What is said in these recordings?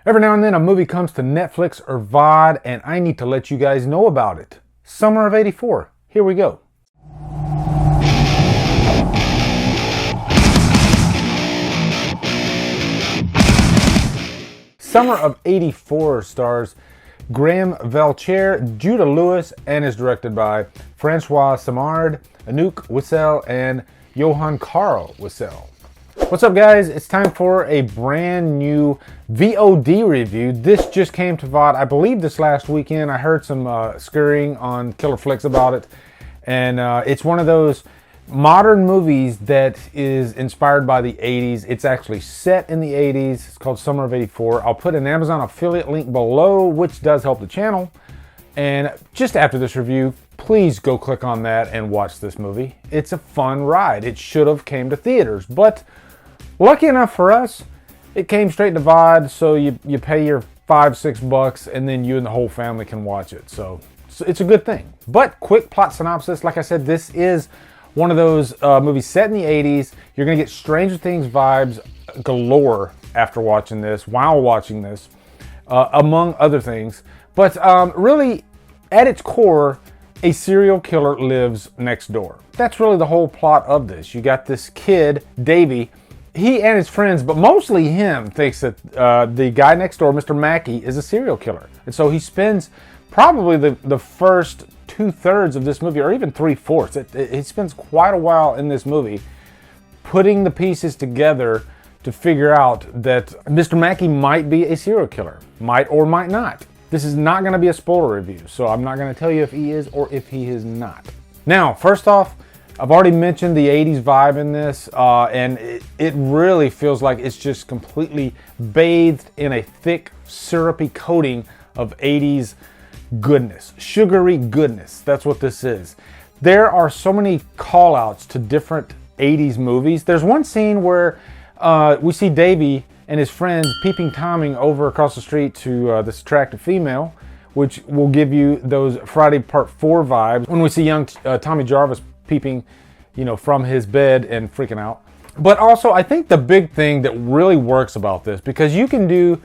Every now and then a movie comes to Netflix or VOD and I need to let you guys know about it. Summer of '84. Here we go. Summer of '84 stars Graham Velcher, Judah Lewis, and is directed by Francois Simard, Anouk Wissel, and Johan Carl Wissel. What's up, guys? It's time for a brand new VOD review. This just came to VOD, I believe, this last weekend. I heard some scurrying on Killer Flicks about it, and it's one of those modern movies that is inspired by the 80s. It's actually set in the 80s. It's called Summer of '84. I'll put an Amazon affiliate link below, which does help the channel. And just after this review, please go click on that and watch this movie. It's a fun ride. It should have came to theaters, but lucky enough for us, it came straight to VOD, so you pay your $5-6 and then you and the whole family can watch it. So it's a good thing. But quick plot synopsis. Like I said, this is one of those movies set in the 80s. You're going to get Stranger Things vibes galore after watching this, while watching this, among other things. But really, at its core, a serial killer lives next door. That's really the whole plot of this. You got this kid, Davey. He and his friends, but mostly him, thinks that the guy next door, Mr. Mackey, is a serial killer. And so he spends probably the first 2/3 of this movie, or even 3/4. He spends quite a while in this movie putting the pieces together to figure out that Mr. Mackey might be a serial killer. Might or might not. This is not going to be a spoiler review, so I'm not going to tell you if he is or if he is not. Now, first off, I've already mentioned the 80s vibe in this, and it really feels like it's just completely bathed in a thick, syrupy coating of 80s goodness, sugary goodness. That's what this is. There are so many call-outs to different 80s movies. There's one scene where we see Davey and his friends peeping Tomming over across the street to this attractive female, which will give you those Friday Part 4 vibes when we see young Tommy Jarvis peeping, from his bed and freaking out. But also, I think the big thing that really works about this, because you can do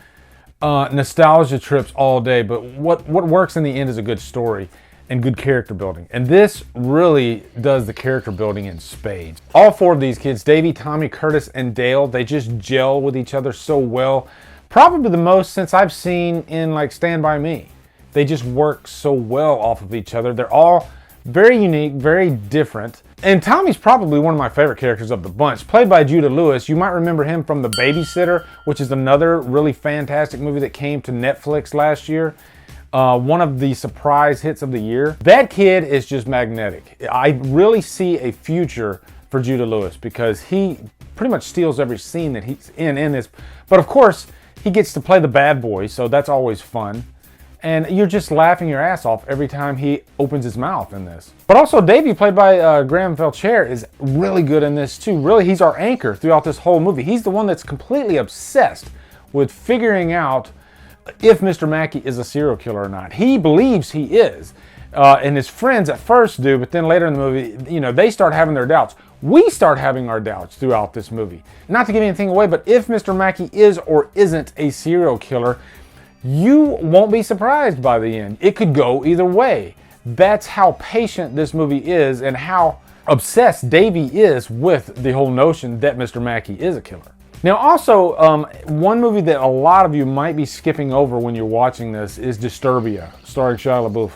nostalgia trips all day, but what works in the end is a good story and good character building. And this really does the character building in spades. All four of these kids, Davey, Tommy, Curtis, and Dale, they just gel with each other so well. Probably the most since I've seen in like Stand By Me. They just work so well off of each other. They're all very unique, very different. And Tommy's probably one of my favorite characters of the bunch. Played by Judah Lewis. You might remember him from The Babysitter, which is another really fantastic movie that came to Netflix last year. One of the surprise hits of the year. That kid is just magnetic. I really see a future for Judah Lewis because he pretty much steals every scene that he's in this. But of course, he gets to play the bad boy, so that's always fun. And you're just laughing your ass off every time he opens his mouth in this. But also Davey, played by Graham Velcher, is really good in this too. Really, he's our anchor throughout this whole movie. He's the one that's completely obsessed with figuring out if Mr. Mackey is a serial killer or not. He believes he is. And his friends at first do, but then later in the movie, they start having their doubts. We start having our doubts throughout this movie. Not to give anything away, but if Mr. Mackey is or isn't a serial killer, you won't be surprised by the end. It could go either way. That's how patient this movie is and how obsessed Davey is with the whole notion that Mr. Mackey is a killer. Now also, one movie that a lot of you might be skipping over when you're watching this is Disturbia, starring Shia Lebouf.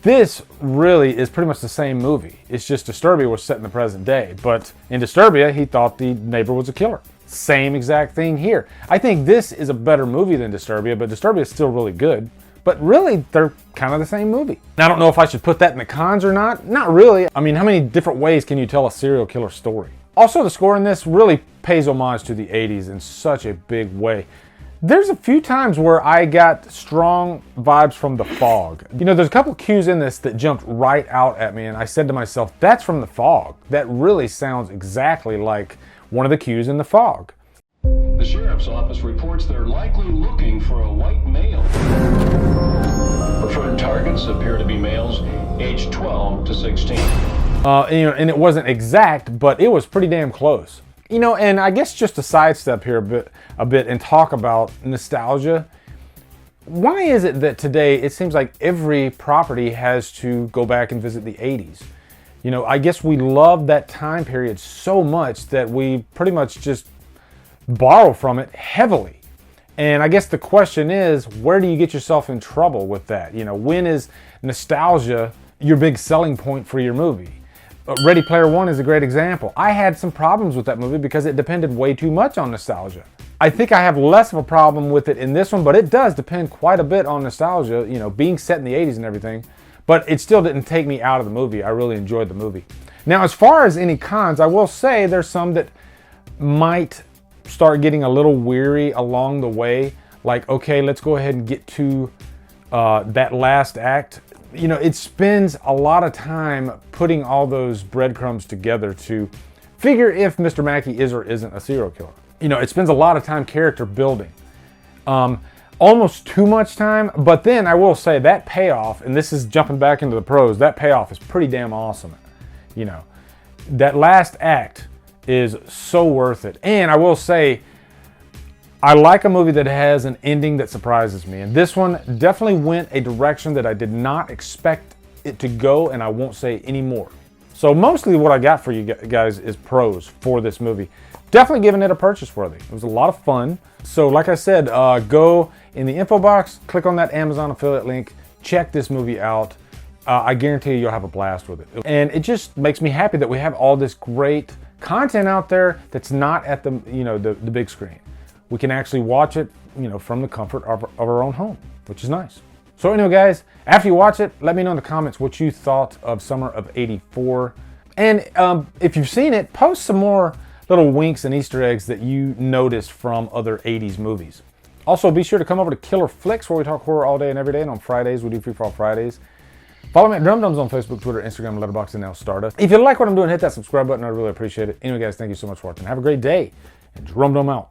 This really is pretty much the same movie. It's just Disturbia was set in the present day, but in Disturbia, he thought the neighbor was a killer. Same exact thing here. I think this is a better movie than Disturbia, but Disturbia is still really good. But really, they're kind of the same movie. Now, I don't know if I should put that in the cons or not. Not really. I mean, how many different ways can you tell a serial killer story? Also, the score in this really pays homage to the 80s in such a big way. There's a few times where I got strong vibes from The Fog. There's a couple cues in this that jumped right out at me, and I said to myself, that's from The Fog. That really sounds exactly like one of the cues in The Fog. The sheriff's office reports they're likely looking for a white male. Preferred targets appear to be males aged 12 to 16. And it wasn't exact, but it was pretty damn close. And I guess just a sidestep here, but a bit and talk about nostalgia. Why is it that today it seems like every property has to go back and visit the 80s? You know, I guess we love that time period so much that we pretty much just borrow from it heavily. And I guess the question is, where do you get yourself in trouble with that? You know, when is nostalgia your big selling point for your movie? Ready Player One is a great example. I had some problems with that movie because it depended way too much on nostalgia. I think I have less of a problem with it in this one, but it does depend quite a bit on nostalgia, you know, being set in the 80s and everything. But it still didn't take me out of the movie. I really enjoyed the movie. Now, as far as any cons, I will say there's some that might start getting a little weary along the way. Like, okay, let's go ahead and get to that last act. You know, it spends a lot of time putting all those breadcrumbs together to figure if Mr. Mackey is or isn't a serial killer. You know, it spends a lot of time character building. Almost too much time, but then I will say that payoff, and this is jumping back into the pros, that payoff is pretty damn awesome. You know, that last act is so worth it. And I will say, I like a movie that has an ending that surprises me. And this one definitely went a direction that I did not expect it to go, and I won't say any more. So mostly what I got for you guys is pros for this movie. Definitely giving it a purchase worthy. It was a lot of fun. So like I said, go in the info box, click on that Amazon affiliate link, check this movie out. I guarantee you, you'll have a blast with it. And it just makes me happy that we have all this great content out there that's not at the, you know, the big screen. We can actually watch it, you know, from the comfort of our own home, which is nice. So anyway, guys, after you watch it, let me know in the comments what you thought of Summer of '84. And if you've seen it, post some more little winks and Easter eggs that you noticed from other 80s movies. Also, be sure to come over to Killer Flicks, where we talk horror all day and every day. And on Fridays, we do Free For All Fridays. Follow me at Drumdums on Facebook, Twitter, Instagram, Letterboxd, and now Stardust. If you like what I'm doing, hit that subscribe button. I really appreciate it. Anyway, guys, thank you so much for watching. Have a great day, and Drumdum out.